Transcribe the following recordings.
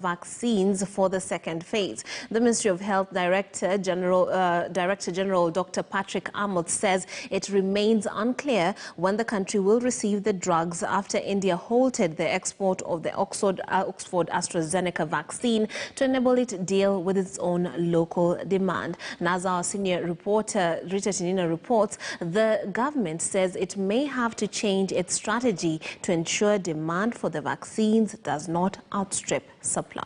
vaccines for the second phase. The Ministry of Health Director General Dr. Patrick Amoth says it remains unclear when the country will receive the drugs after India halted the export of the Oxford AstraZeneca vaccine to enable it deal with its own local demand. And as our senior reporter Rita Tinina reports, the government says it may have to change its strategy to ensure demand for the vaccines does not outstrip supply.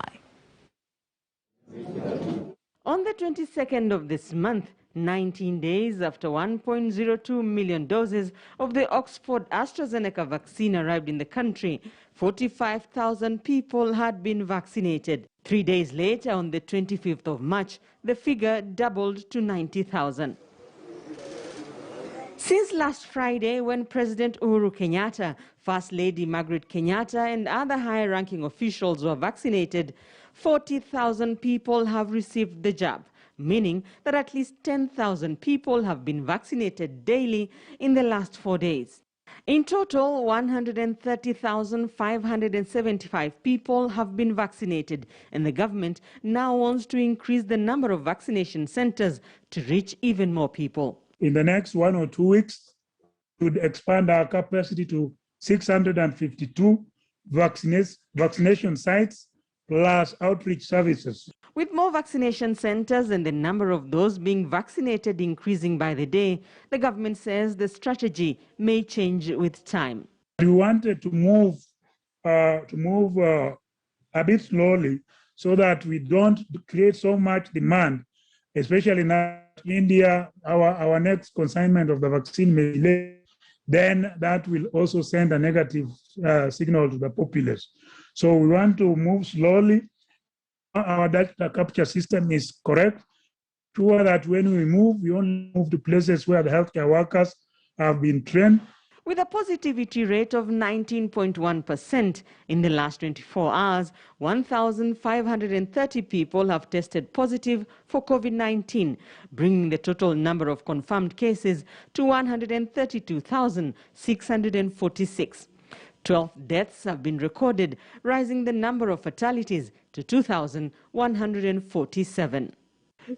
On the 22nd of this month, 19 days after 1.02 million doses of the Oxford AstraZeneca vaccine arrived in the country, 45,000 people had been vaccinated. 3 days later, on the 25th of March, the figure doubled to 90,000. Since last Friday, when President Uhuru Kenyatta, First Lady Margaret Kenyatta and other high-ranking officials were vaccinated, 40,000 people have received the jab, meaning that at least 10,000 people have been vaccinated daily in the last 4 days. In total, 130,575 people have been vaccinated, and the government now wants to increase the number of vaccination centers to reach even more people. In the next 1 or 2 weeks, we would expand our capacity to 652 vaccination sites plus outreach services. With more vaccination centers and the number of those being vaccinated increasing by the day, the government says the strategy may change with time. We wanted to move a bit slowly so that we don't create so much demand, especially now India, our next consignment of the vaccine may delay, then that will also send a negative signal to the populace. So we want to move slowly. Our data capture system is correct, sure that when we only move to places where the healthcare workers have been trained. With a positivity rate of 19.1%, in the last 24 hours, 1,530 people have tested positive for COVID-19, bringing the total number of confirmed cases to 132,646. 12 deaths have been recorded, rising the number of fatalities to 2,147.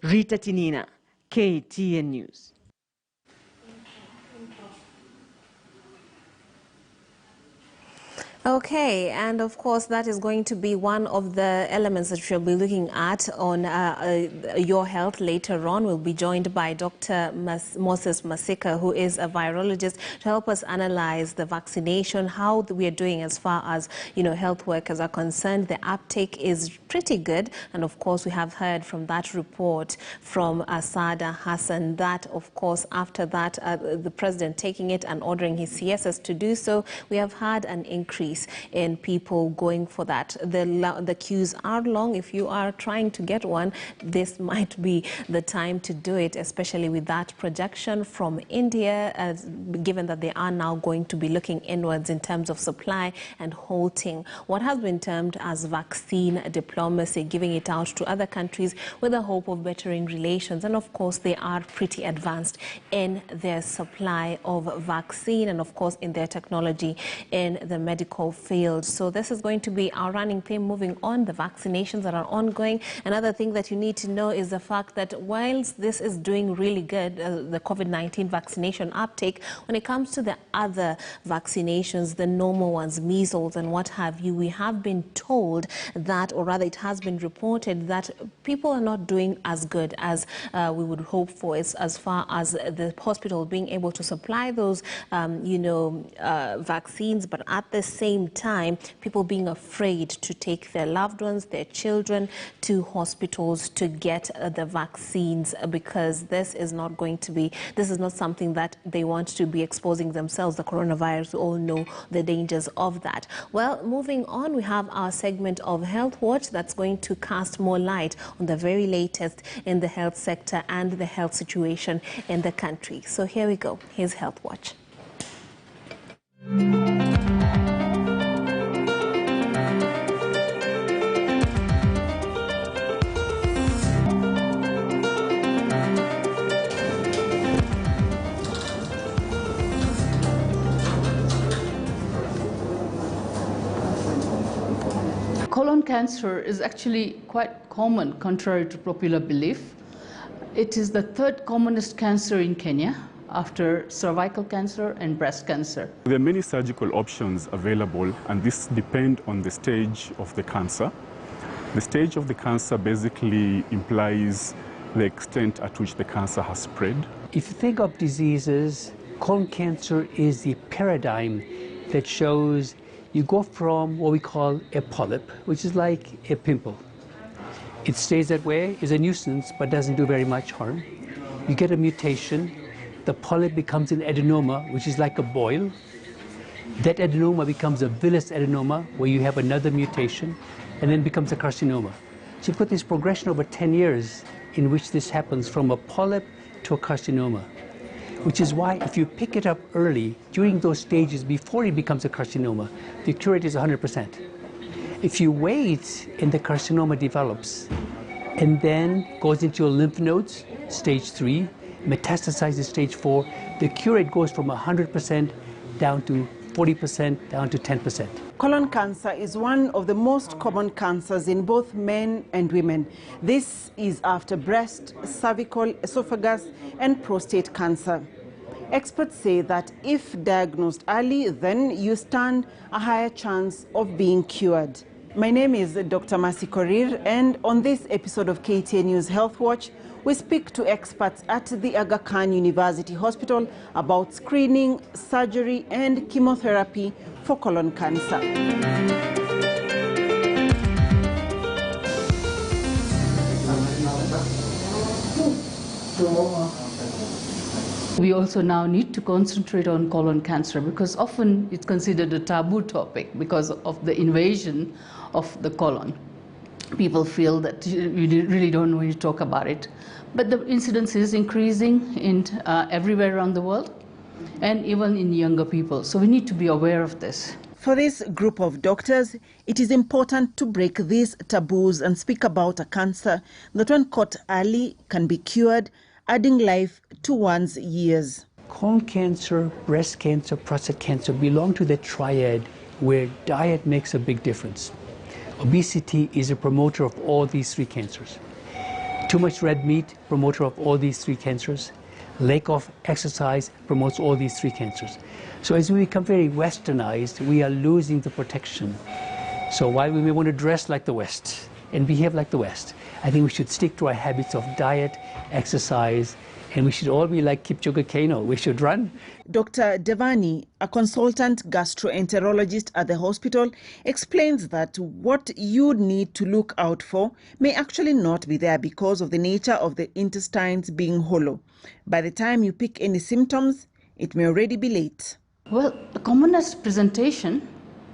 Rita Tinina, KTN News. Okay, and of course that is going to be one of the elements that we'll be looking at on Your Health later on. We'll be joined by Dr. Moses Masika, who is a virologist, to help us analyze the vaccination, how we are doing as far as, health workers are concerned. The uptake is pretty good, and of course we have heard from that report from Asada Hassan that, of course, after that, the president taking it and ordering his CSS to do so, we have had an increase in people going for that. The queues are long. If you are trying to get one, this might be the time to do it, especially with that projection from India, given that they are now going to be looking inwards in terms of supply and halting what has been termed as vaccine diplomacy, giving it out to other countries with the hope of bettering relations. And of course, they are pretty advanced in their supply of vaccine and of course in their technology in the medical field. So this is going to be our running theme moving on, the vaccinations that are ongoing. Another thing that you need to know is the fact that whilst this is doing really good, the COVID-19 vaccination uptake, when it comes to the other vaccinations, the normal ones, measles and what have you, we have been told that, or rather it has been reported that people are not doing as good as we would hope for, as far as the hospital being able to supply those, vaccines, but at the same time, people being afraid to take their loved ones, their children to hospitals to get the vaccines, because this is not something that they want to be exposing themselves. The coronavirus, we all know the dangers of that. Well, moving on, we have our segment of Health Watch that's going to cast more light on the very latest in the health sector and the health situation in the country. So here we go. Here's Health Watch. Colon cancer cancer is actually quite common, contrary to popular belief. It is the third commonest cancer in Kenya after cervical cancer and breast cancer. There are many surgical options available, and this depends on the stage of the cancer. The stage of the cancer basically implies the extent at which the cancer has spread. If you think of diseases, colon cancer is the paradigm that shows you go from what we call a polyp, which is like a pimple. It stays that way, is a nuisance, but doesn't do very much harm. You get a mutation, the polyp becomes an adenoma, which is like a boil. That adenoma becomes a villous adenoma, where you have another mutation, and then becomes a carcinoma. So you've got this progression over 10 years in which this happens from a polyp to a carcinoma, which is why if you pick it up early, during those stages before it becomes a carcinoma, the cure rate is 100%. If you wait and the carcinoma develops and then goes into your lymph nodes, stage 3, metastasizes stage 4, the cure rate goes from 100% down to 40%, down to 10%. Colon cancer is one of the most common cancers in both men and women. This is after breast, cervical, esophagus, and prostate cancer. Experts say that if diagnosed early, then you stand a higher chance of being cured. My name is Dr. Mercy Korir, and on this episode of KTN News Health Watch, we speak to experts at the Aga Khan University Hospital about screening, surgery, and chemotherapy for colon cancer. We also now need to concentrate on colon cancer because often it's considered a taboo topic because of the invasion of the colon. People feel that you really don't know when you talk about it. But the incidence is increasing everywhere around the world and even in younger people. So we need to be aware of this. For this group of doctors, it is important to break these taboos and speak about a cancer that when caught early can be cured, adding life to one's years. Colon cancer, breast cancer, prostate cancer belong to the triad where diet makes a big difference. Obesity is a promoter of all these three cancers. Too much red meat, promoter of all these three cancers. Lack of exercise promotes all these three cancers. So as we become very westernized, we are losing the protection. So while we may want to dress like the West and behave like the West, I think we should stick to our habits of diet, exercise, and we should all be like Kipchoge Keino. We should run. Dr. Devani, a consultant gastroenterologist at the hospital, explains that what you need to look out for may actually not be there because of the nature of the intestines being hollow. By the time you pick any symptoms, it may already be late. Well, the commonest presentation,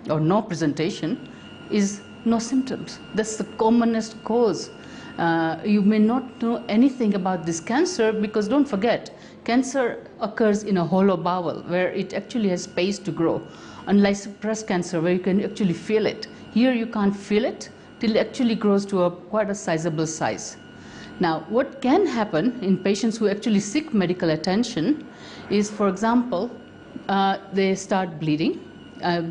or no presentation, is no symptoms. That's the commonest cause. You may not know anything about this cancer because don't forget, cancer occurs in a hollow bowel where it actually has space to grow. Unlike breast cancer where you can actually feel it. Here you can't feel it till it actually grows to quite a sizable size. Now, what can happen in patients who actually seek medical attention is, for example, they start bleeding.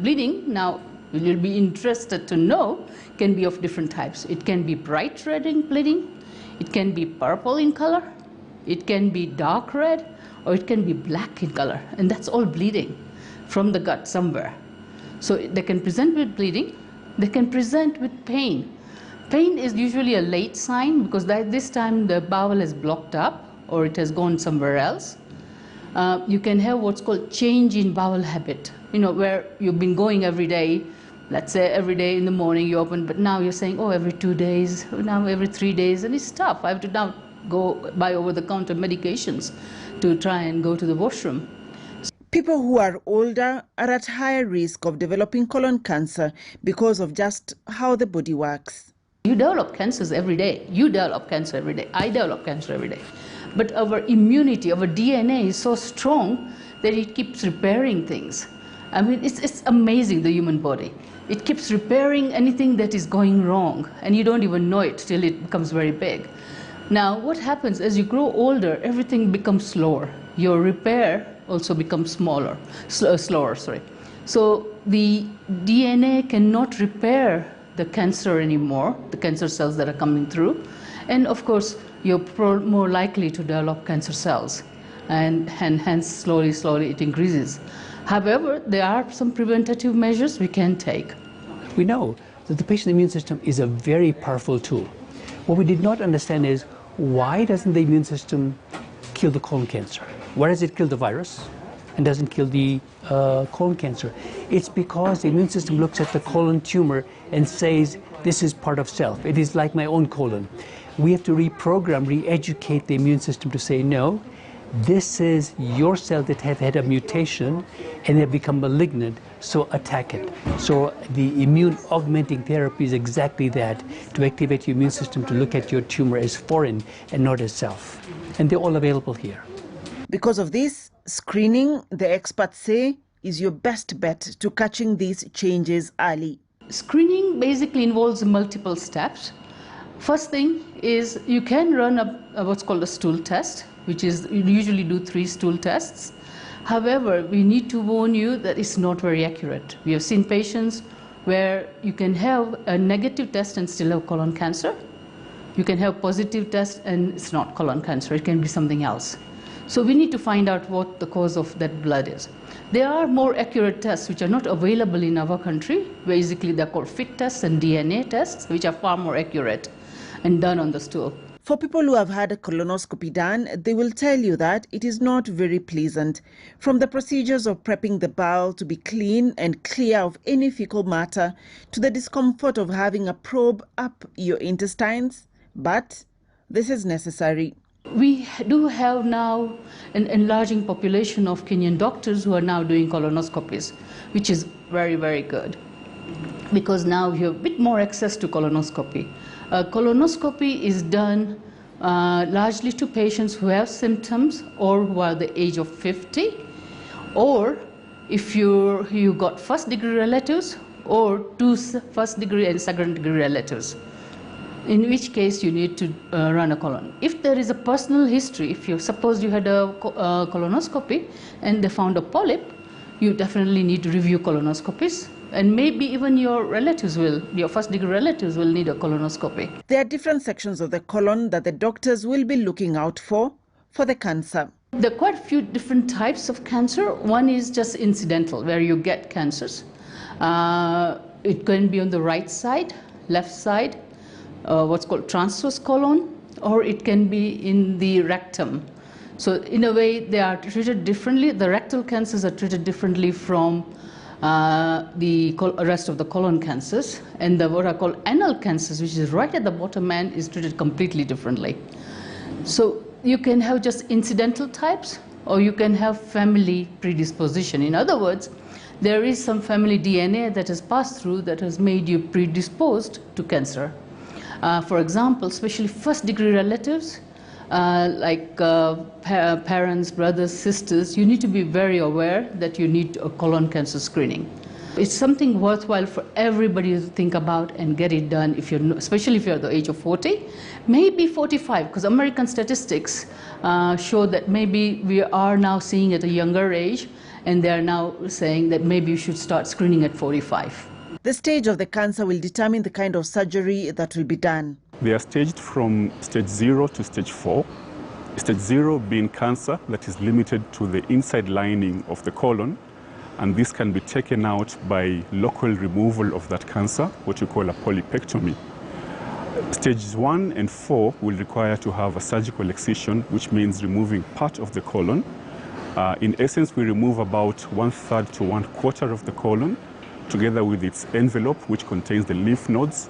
Bleeding, now you'll be interested to know, can be of different types. It can be bright red in bleeding, it can be purple in color, it can be dark red, or it can be black in color. And that's all bleeding from the gut somewhere. So they can present with bleeding, they can present with pain. Pain is usually a late sign because by this time the bowel is blocked up or it has gone somewhere else. You can have what's called change in bowel habit, where you've been going every day. Let's say every day in the morning you open, but now you're saying, oh, every 2 days, now every 3 days, and it's tough. I have to now go buy over-the-counter medications to try and go to the washroom. People who are older are at higher risk of developing colon cancer because of just how the body works. You develop cancers every day. You develop cancer every day. I develop cancer every day. But our immunity, our DNA is so strong that it keeps repairing things. I mean, it's amazing, the human body. It keeps repairing anything that is going wrong, and you don't even know it till it becomes very big. Now, what happens as you grow older, everything becomes slower. Your repair also becomes slower. So the DNA cannot repair the cancer anymore, the cancer cells that are coming through. And of course, you're more likely to develop cancer cells. And hence, slowly it increases. However, there are some preventative measures we can take. We know that the patient immune system is a very powerful tool. What we did not understand is, why doesn't the immune system kill the colon cancer? Why does it kill the virus and doesn't kill the colon cancer? It's because the immune system looks at the colon tumor and says, this is part of self. It is like my own colon. We have to reprogram, re-educate the immune system to say, no, this is your cell that have had a mutation and have become malignant, so attack it. So the immune augmenting therapy is exactly that, to activate your immune system to look at your tumor as foreign and not as self. And they're all available here. Because of this, screening, the experts say, is your best bet to catching these changes early. Screening basically involves multiple steps. First thing is you can run what's called a stool test, which is you usually do 3 stool tests. However, we need to warn you that it's not very accurate. We have seen patients where you can have a negative test and still have colon cancer. You can have positive test and it's not colon cancer, it can be something else. So we need to find out what the cause of that blood is. There are more accurate tests which are not available in our country. Basically, they're called FIT tests and DNA tests, which are far more accurate and done on the stool. For people who have had a colonoscopy done, they will tell you that it is not very pleasant. From the procedures of prepping the bowel to be clean and clear of any fecal matter, to the discomfort of having a probe up your intestines. But this is necessary. We do have now an enlarging population of Kenyan doctors who are now doing colonoscopies, which is very, very good, because now you have a bit more access to colonoscopy. Colonoscopy is done largely to patients who have symptoms or who are the age of 50, or if you got first-degree relatives or 2 first-degree and second-degree relatives, in which case you need to run a colon. If there is a personal history, if you suppose you had a colonoscopy and they found a polyp, you definitely need to review colonoscopies. And maybe even your first-degree relatives will need a colonoscopy. There are different sections of the colon that the doctors will be looking out for the cancer. There are quite a few different types of cancer. One is just incidental, where you get cancers. It can be on the right side, left side, what's called transverse colon, or it can be in the rectum. So in a way, they are treated differently. The rectal cancers are treated differently from the rest of the colon cancers, and what are called anal cancers, which is right at the bottom end, is treated completely differently. So you can have just incidental types, or you can have family predisposition. In other words, there is some family DNA that has passed through that has made you predisposed to cancer. For example, especially first-degree relatives, like parents, brothers, sisters, you need to be very aware that you need a colon cancer screening. It's something worthwhile for everybody to think about and get it done, especially if you're at the age of 40, maybe 45, because American statistics show that maybe we are now seeing at a younger age, and they're now saying that maybe you should start screening at 45. The stage of the cancer will determine the kind of surgery that will be done. They are staged from stage 0 to stage 4. Stage 0 being cancer that is limited to the inside lining of the colon, and this can be taken out by local removal of that cancer, what you call a polypectomy. Stages 1 and 4 will require to have a surgical excision, which means removing part of the colon. In essence, we remove about 1/3 to 1/4 of the colon, together with its envelope, which contains the lymph nodes,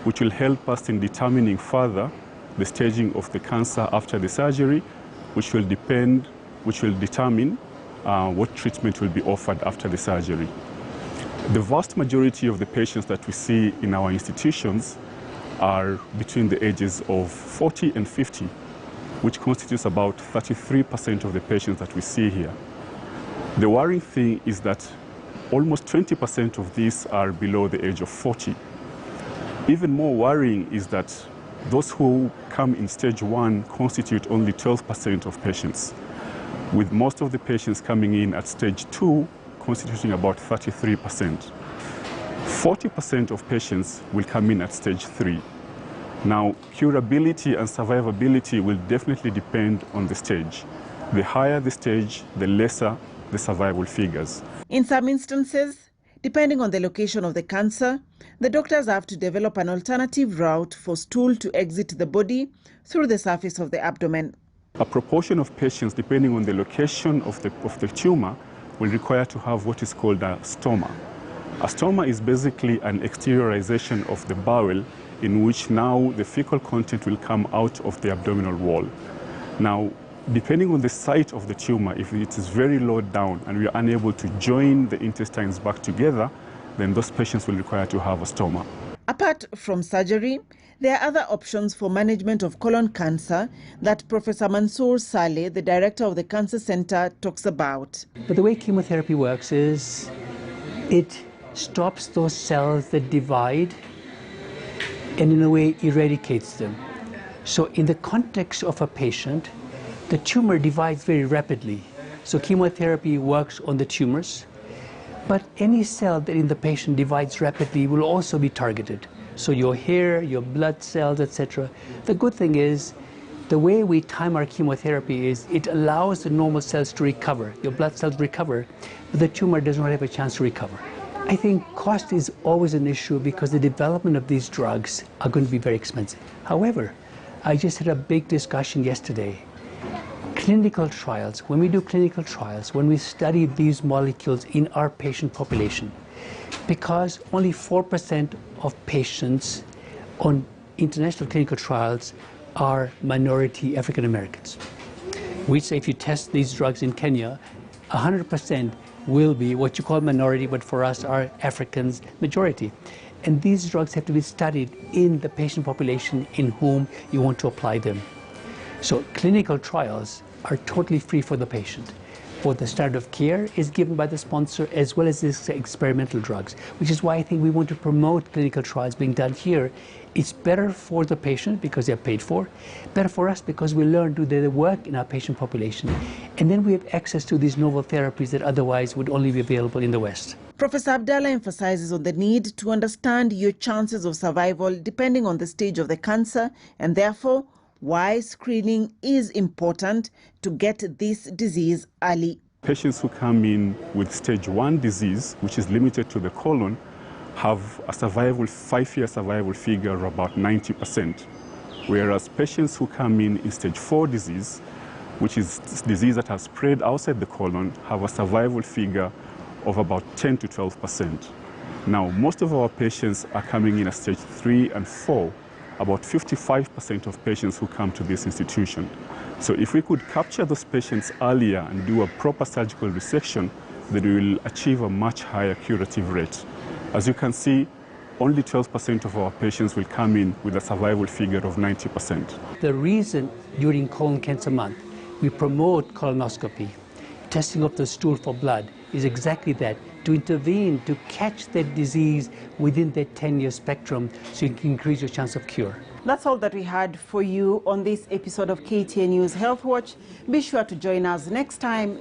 which will help us in determining further the staging of the cancer after the surgery, which will determine what treatment will be offered after the surgery. The vast majority of the patients that we see in our institutions are between the ages of 40 and 50, which constitutes about 33% of the patients that we see here. The worrying thing is that almost 20% of these are below the age of 40. Even more worrying is that those who come in stage 1 constitute only 12% of patients, with most of the patients coming in at stage 2 constituting about 33%. 40% of patients will come in at stage 3. Now, curability and survivability will definitely depend on the stage. The higher the stage, the lesser the survival figures. In some instances, depending on the location of the cancer, the doctors have to develop an alternative route for stool to exit the body through the surface of the abdomen. A proportion of patients, depending on the location of the tumor, will require to have what is called a stoma. A stoma is basically an exteriorization of the bowel in which now the fecal content will come out of the abdominal wall. Now, depending on the site of the tumor, if it is very low down and we are unable to join the intestines back together, then those patients will require to have a stoma. Apart from surgery, there are other options for management of colon cancer that Professor Mansoor Saleh, the director of the Cancer Center, talks about. But the way chemotherapy works is it stops those cells that divide and in a way eradicates them. So in the context of a patient, the tumor divides very rapidly. So chemotherapy works on the tumors, but any cell that in the patient divides rapidly will also be targeted. So your hair, your blood cells, etc. The good thing is, the way we time our chemotherapy is it allows the normal cells to recover. Your blood cells recover, but the tumor does not have a chance to recover. I think cost is always an issue because the development of these drugs are going to be very expensive. However, I just had a big discussion yesterday. Clinical trials, when we do clinical trials, when we study these molecules in our patient population, because only 4% of patients on international clinical trials are minority African Americans. We say if you test these drugs in Kenya, 100% will be what you call minority, but for us are Africans majority. And these drugs have to be studied in the patient population in whom you want to apply them. So clinical trials are totally free for the patient. For the standard of care is given by the sponsor as well as these experimental drugs, which is why I think we want to promote clinical trials being done here. It's better for the patient because they're paid for, better for us because we learn to do the work in our patient population, and then we have access to these novel therapies that otherwise would only be available in the West. Professor Abdallah emphasizes on the need to understand your chances of survival depending on the stage of the cancer, and therefore why screening is important to get this disease early. Patients who come in with stage 1 disease, which is limited to the colon, have a 5-year survival figure of about 90%. Whereas patients who come in stage 4 disease, which is disease that has spread outside the colon, have a survival figure of about 10 to 12%. Now, most of our patients are coming in at stage 3 and 4, about 55% of patients who come to this institution. So if we could capture those patients earlier and do a proper surgical resection, then we will achieve a much higher curative rate. As you can see, only 12% of our patients will come in with a survival figure of 90%. The reason during Colon Cancer Month we promote colonoscopy, testing of the stool for blood, is exactly that, to intervene, to catch that disease within that 10-year spectrum so you can increase your chance of cure. That's all that we had for you on this episode of KTN News Health Watch. Be sure to join us next time.